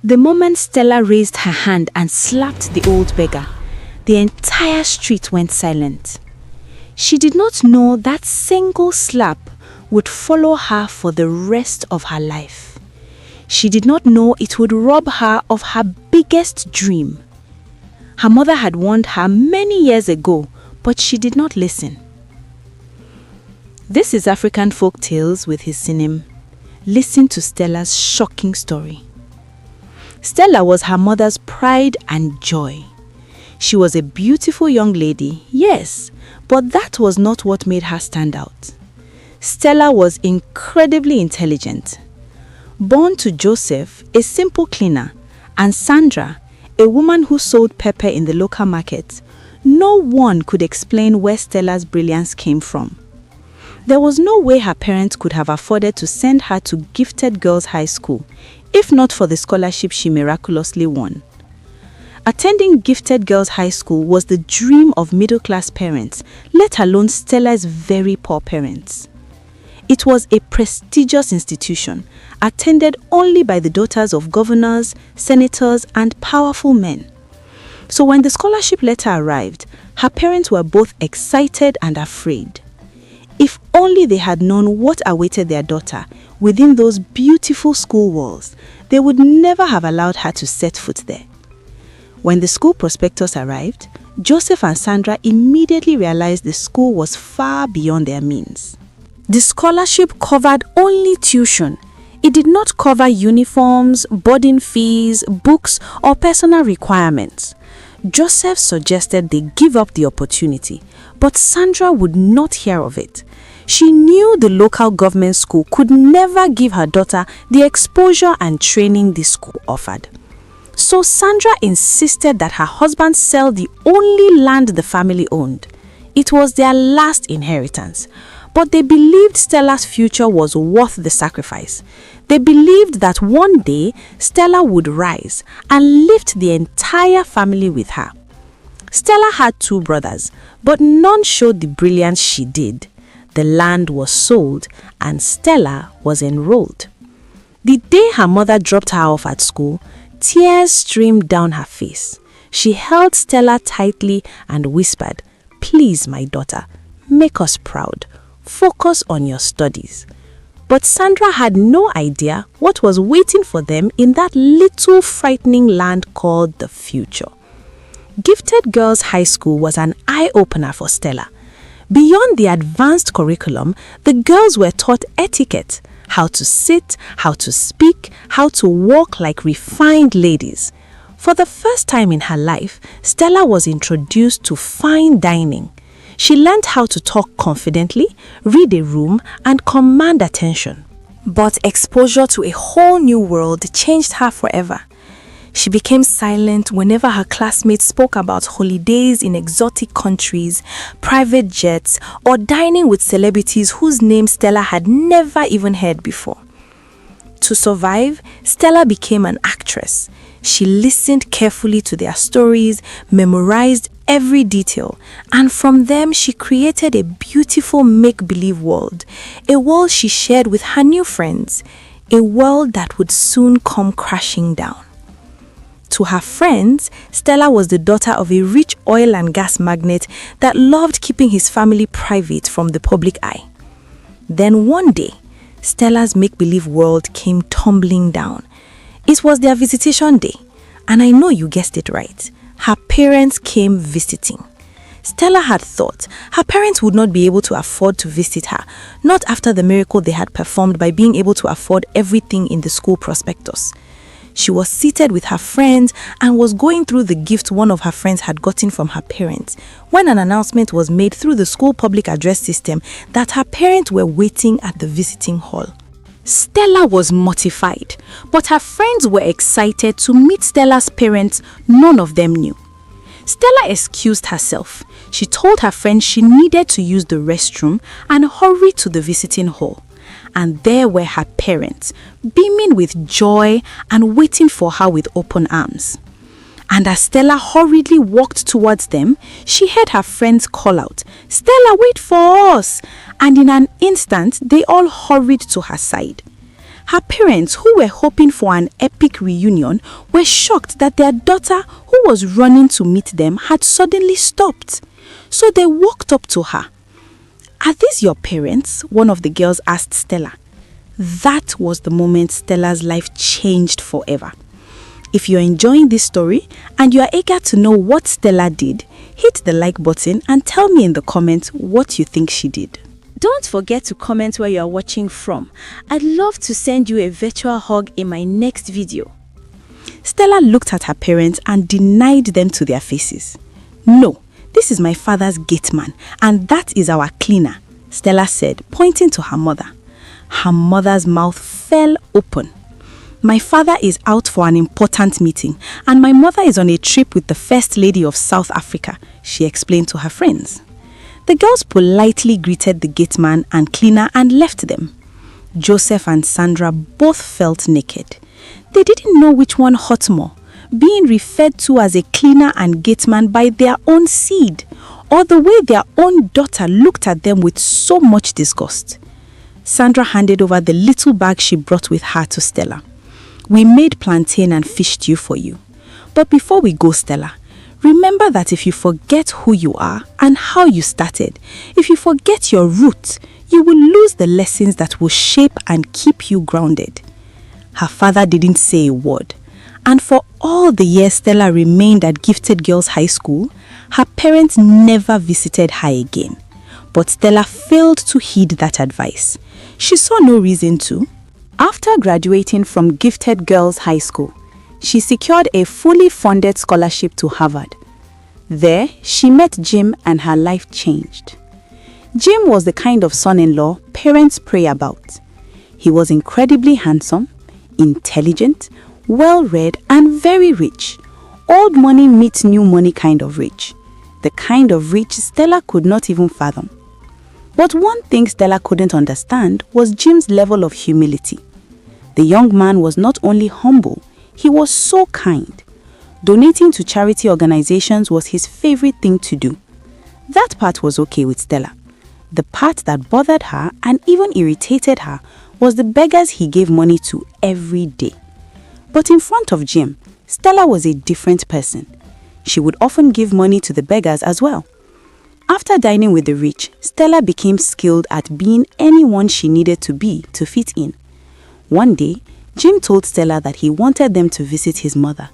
The moment Stella raised her hand and slapped the old beggar, the entire street went silent. She did not know that single slap would follow her for the rest of her life. She did not know it would rob her of her biggest dream. Her mother had warned her many years ago, but she did not listen. This is African Folktales with Nsinem. Listen to Stella's shocking story. Stella was her mother's pride and joy. She was a beautiful young lady, yes, but that was not what made her stand out. Stella was incredibly intelligent. Born to Joseph, a simple cleaner, and Sandra, a woman who sold pepper in the local market, no one could explain where Stella's brilliance came from. There was no way her parents could have afforded to send her to Gifted Girls High School, if not for the scholarship she miraculously won. Attending Gifted Girls High School was the dream of middle-class parents, let alone Stella's very poor parents. It was a prestigious institution, attended only by the daughters of governors, senators, and powerful men. So when the scholarship letter arrived, her parents were both excited and afraid. If only they had known what awaited their daughter within those beautiful school walls, they would never have allowed her to set foot there. When the school prospectus arrived, Joseph and Sandra immediately realized the school was far beyond their means. The scholarship covered only tuition. It did not cover uniforms, boarding fees, books, or personal requirements. Joseph suggested they give up the opportunity, but Sandra would not hear of it. She knew the local government school could never give her daughter the exposure and training the school offered. So Sandra insisted that her husband sell the only land the family owned. It was their last inheritance. But they believed Stella's future was worth the sacrifice. They believed that one day Stella would rise and lift the entire family with her. Stella had 2 brothers, but none showed the brilliance she did. The land was sold and Stella was enrolled. The day her mother dropped her off at school, tears streamed down her face. She held Stella tightly and whispered, "Please, my daughter, make us proud. Focus on your studies." But Sandra had no idea what was waiting for them in that little frightening land called the future. Gifted Girls High School was an eye-opener for Stella. Beyond the advanced curriculum, the girls were taught etiquette, how to sit, how to speak, how to walk like refined ladies. For the first time in her life, Stella was introduced to fine dining. She learned how to talk confidently, read a room, and command attention. But exposure to a whole new world changed her forever. She became silent whenever her classmates spoke about holidays in exotic countries, private jets, or dining with celebrities whose names Stella had never even heard before. To survive, Stella became an actress. She listened carefully to their stories, memorized every detail, and from them she created a beautiful make-believe world, a world she shared with her new friends, a world that would soon come crashing down. To her friends, Stella was the daughter of a rich oil and gas magnate that loved keeping his family private from the public eye. Then one day, Stella's make-believe world came tumbling down. It was their visitation day, and I know you guessed it right. Her parents came visiting. Stella had thought her parents would not be able to afford to visit her, not after the miracle they had performed by being able to afford everything in the school prospectus. She was seated with her friends and was going through the gift one of her friends had gotten from her parents when an announcement was made through the school public address system that her parents were waiting at the visiting hall. Stella was mortified, but her friends were excited to meet Stella's parents none of them knew. Stella excused herself. She told her friends she needed to use the restroom and hurried to the visiting hall. And there were her parents, beaming with joy and waiting for her with open arms. And as Stella hurriedly walked towards them, she heard her friends call out, "Stella, wait for us!" And in an instant, they all hurried to her side. Her parents, who were hoping for an epic reunion, were shocked that their daughter, who was running to meet them, had suddenly stopped. So they walked up to her. "Are these your parents?" one of the girls asked Stella. That was the moment Stella's life changed forever. If you're enjoying this story and you are eager to know what Stella did, hit the like button and tell me in the comments what you think she did. Don't forget to comment where you are watching from. I'd love to send you a virtual hug in my next video. Stella looked at her parents and denied them to their faces. "No, this is my father's gateman, and that is our cleaner," Stella said, pointing to her mother. Her mother's mouth fell open. "My father is out for an important meeting, and my mother is on a trip with the First Lady of South Africa," she explained to her friends. The girls politely greeted the gateman and cleaner and left them. Joseph and Sandra both felt naked. They didn't know which one hurt more, being referred to as a cleaner and gateman by their own seed, or the way their own daughter looked at them with so much disgust. Sandra handed over the little bag she brought with her to Stella. "We made plantain and fish stew for you. But before we go, Stella, remember that if you forget who you are and how you started, if you forget your roots, you will lose the lessons that will shape and keep you grounded." Her father didn't say a word. And for all the years Stella remained at Gifted Girls High School, her parents never visited her again. But Stella failed to heed that advice. She saw no reason to. After graduating from Gifted Girls High School, she secured a fully funded scholarship to Harvard. There, she met Jim and her life changed. Jim was the kind of son-in-law parents pray about. He was incredibly handsome, intelligent, well-read, and very rich. Old money meets new money kind of rich. The kind of rich Stella could not even fathom. But one thing Stella couldn't understand was Jim's level of humility. The young man was not only humble, he was so kind. Donating to charity organizations was his favorite thing to do. That part was okay with Stella. The part that bothered her and even irritated her was the beggars he gave money to every day. But in front of Jim, Stella was a different person. She would often give money to the beggars as well. After dining with the rich, Stella became skilled at being anyone she needed to be to fit in. One day, Jim told Stella that he wanted them to visit his mother.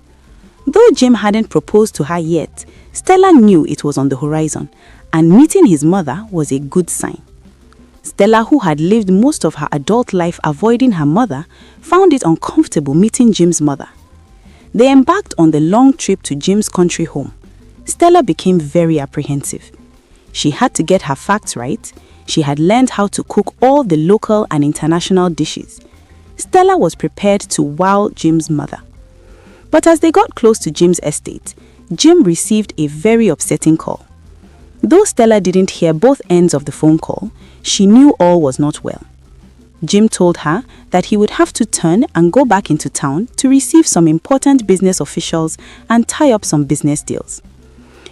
Though Jim hadn't proposed to her yet, Stella knew it was on the horizon, and meeting his mother was a good sign. Stella, who had lived most of her adult life avoiding her mother, found it uncomfortable meeting Jim's mother. They embarked on the long trip to Jim's country home. Stella became very apprehensive. She had to get her facts right. She had learned how to cook all the local and international dishes. Stella was prepared to wow Jim's mother. But as they got close to Jim's estate, Jim received a very upsetting call. Though Stella didn't hear both ends of the phone call, she knew all was not well. Jim told her that he would have to turn and go back into town to receive some important business officials and tie up some business deals.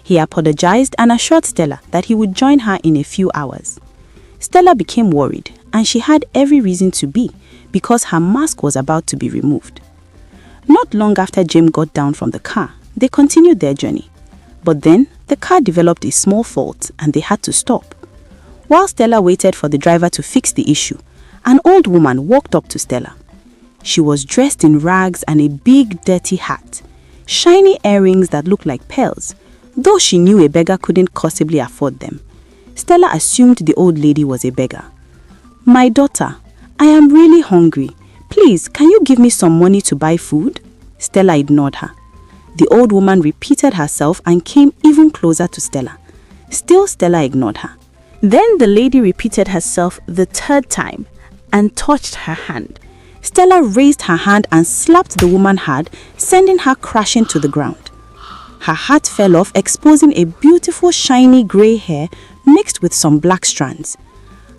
He apologized and assured Stella that he would join her in a few hours. Stella became worried, and she had every reason to be, because her mask was about to be removed. Not long after Jim got down from the car, they continued their journey. But then, the car developed a small fault and they had to stop. While Stella waited for the driver to fix the issue, an old woman walked up to Stella. She was dressed in rags and a big dirty hat, shiny earrings that looked like pearls. Though she knew a beggar couldn't possibly afford them, Stella assumed the old lady was a beggar. "My daughter, I am really hungry. Please, can you give me some money to buy food?" Stella ignored her. The old woman repeated herself and came even closer to Stella. Still, Stella ignored her. Then the lady repeated herself the third time and touched her hand. Stella raised her hand and slapped the woman hard, sending her crashing to the ground. Her hat fell off, exposing a beautiful shiny grey hair mixed with some black strands.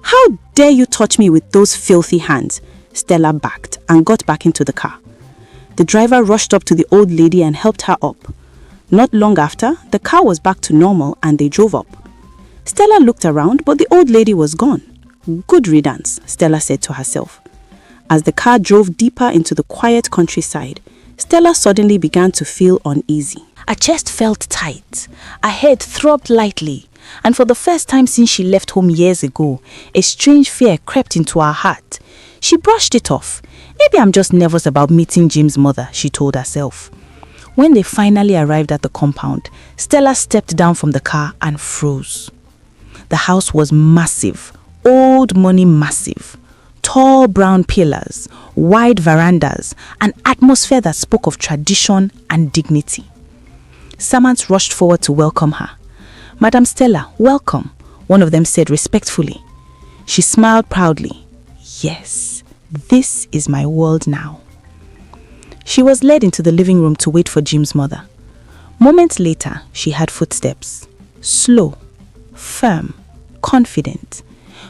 "How dare you touch me with those filthy hands?" Stella backed and got back into the car. The driver rushed up to the old lady and helped her up. Not long after, the car was back to normal and they drove up. Stella looked around, but the old lady was gone. "Good riddance," Stella said to herself. As the car drove deeper into the quiet countryside, Stella suddenly began to feel uneasy. Her chest felt tight, her head throbbed lightly, and for the first time since she left home years ago, a strange fear crept into her heart. She brushed it off. Maybe I'm just nervous about meeting Jim's mother, she told herself. When they finally arrived at the compound, Stella stepped down from the car and froze. The house was massive, old money massive. Tall brown pillars, wide verandas, an atmosphere that spoke of tradition and dignity. Servants rushed forward to welcome her. "Madam Stella, welcome," one of them said respectfully. She smiled proudly. "Yes, this is my world now." She was led into the living room to wait for Jim's mother. Moments later, she heard footsteps. Slow, firm, confident.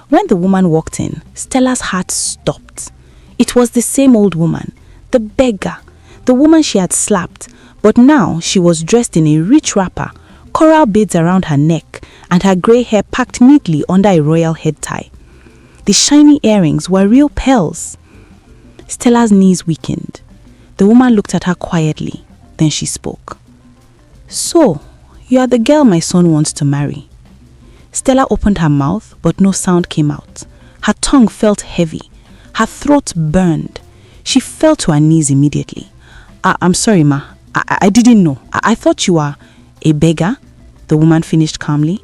When the woman walked in, Stella's heart stopped. It was the same old woman, the beggar, the woman she had slapped, but now she was dressed in a rich wrapper, coral beads around her neck, and her grey hair packed neatly under a royal head tie. The shiny earrings were real pearls. Stella's knees weakened. The woman looked at her quietly, then she spoke. "So, you are the girl my son wants to marry." Stella opened her mouth, but no sound came out. Her tongue felt heavy. Her throat burned. She fell to her knees immediately. I'm sorry, ma. I didn't know. I thought you were a beggar," the woman finished calmly.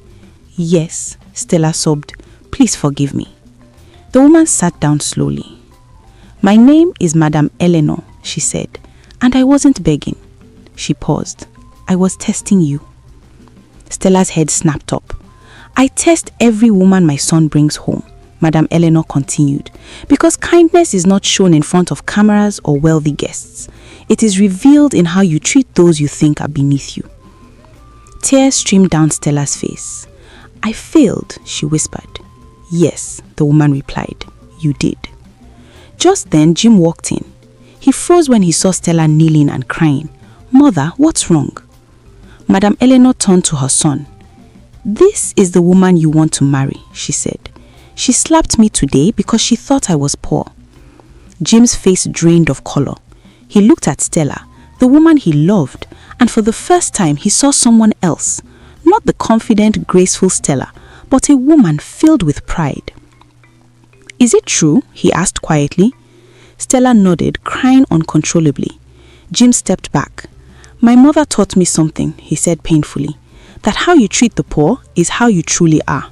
"Yes," Stella sobbed. "Please forgive me." The woman sat down slowly. "My name is Madame Eleanor," she said, "and I wasn't begging." She paused. "I was testing you." Stella's head snapped up. "I test every woman my son brings home," Madame Eleanor continued, "because kindness is not shown in front of cameras or wealthy guests. It is revealed in how you treat those you think are beneath you." Tears streamed down Stella's face. "I failed," she whispered. "Yes," the woman replied, "you did." Just then, Jim walked in. He froze when he saw Stella kneeling and crying. "Mother, what's wrong?" Madame Eleanor turned to her son. "This is the woman you want to marry," she said. "She slapped me today because she thought I was poor." Jim's face drained of color. He looked at Stella, the woman he loved, and for the first time he saw someone else. Not the confident, graceful Stella, but a woman filled with pride. "Is it true?" he asked quietly. Stella nodded, crying uncontrollably. Jim stepped back. "My mother taught me something," he said painfully. "That how you treat the poor is how you truly are."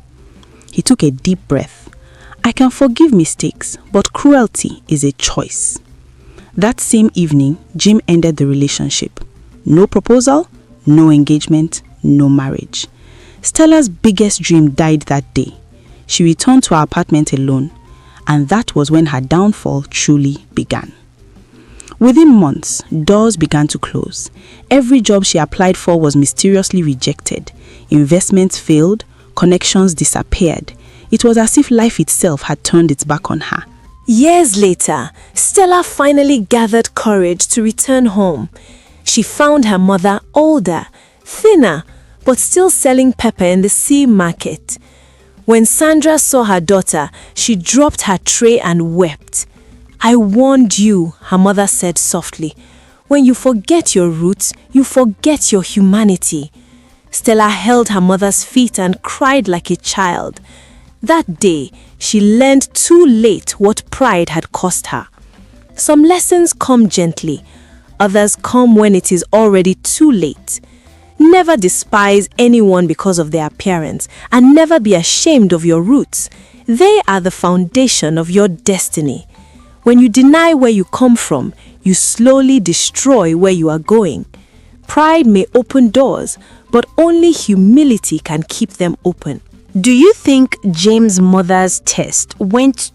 He took a deep breath. "I can forgive mistakes, but cruelty is a choice." That same evening, Jim ended the relationship. No proposal, no engagement, no marriage. Stella's biggest dream died that day. She returned to her apartment alone, and that was when her downfall truly began. Within months, doors began to close. Every job she applied for was mysteriously rejected. Investments failed, connections disappeared. It was as if life itself had turned its back on her. Years later, Stella finally gathered courage to return home. She found her mother older, thinner, but still selling pepper in the sea market. When Sandra saw her daughter, she dropped her tray and wept. "I warned you," her mother said softly. "When you forget your roots, you forget your humanity." Stella held her mother's feet and cried like a child. That day, she learned too late what pride had cost her. Some lessons come gently, others come when it is already too late. Never despise anyone because of their appearance, and never be ashamed of your roots. They are the foundation of your destiny. When you deny where you come from, you slowly destroy where you are going. Pride may open doors, but only humility can keep them open. Do you think James' mother's test went